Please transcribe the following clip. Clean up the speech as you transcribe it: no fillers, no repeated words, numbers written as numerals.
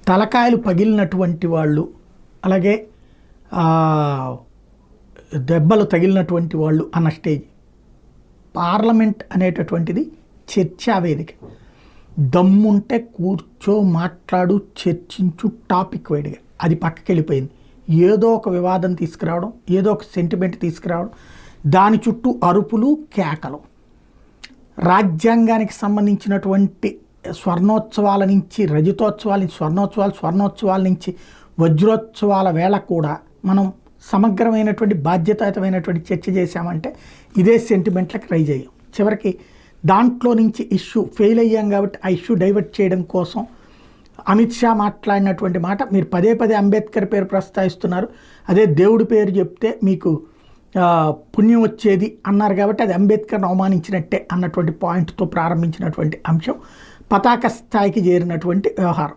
తలకాయలు పగిలినటువంటి వాళ్ళు, అలాగే దెబ్బలు తగిలినటువంటి వాళ్ళు అన్న స్టేజ్. పార్లమెంట్ అనేటటువంటిది చర్చా వేదిక. దమ్ముంటే కూర్చో, మాట్లాడు, చర్చించు, టాపిక్ వైడ్గా. అది పక్కకి వెళ్ళిపోయింది. ఏదో ఒక వివాదం తీసుకురావడం, ఏదో ఒక సెంటిమెంట్ తీసుకురావడం, దాని చుట్టూ అరుపులు, కేకలు. రాజ్యాంగానికి సంబంధించినటువంటి స్వర్ణోత్సవాల నుంచి రజతోత్సవాల నుంచి స్వర్ణోత్సవాల నుంచి వజ్రోత్సవాల వేళ కూడా మనం సమగ్రమైనటువంటి బాధ్యతాయుతమైనటువంటి చర్చ చేశామంటే ఇదే సెంటిమెంట్లకు రైజ్ అయ్యాం. చివరికి దాంట్లో నుంచి ఇష్యూ ఫెయిల్ అయ్యాం కాబట్టి ఆ ఇష్యూ డైవర్ట్ చేయడం కోసం అమిత్ షా మాట్లాడినటువంటి మాట, మీరు పదే పదే అంబేద్కర్ పేరు ప్రస్తావిస్తున్నారు, అదే దేవుడి పేరు చెప్తే మీకు పుణ్యం వచ్చేది అన్నారు కాబట్టి అది అంబేద్కర్ను అవమానించినట్టే అన్నటువంటి పాయింట్తో ప్రారంభించినటువంటి అంశం పతాక స్థాయికి చేరినటువంటి వ్యవహారం.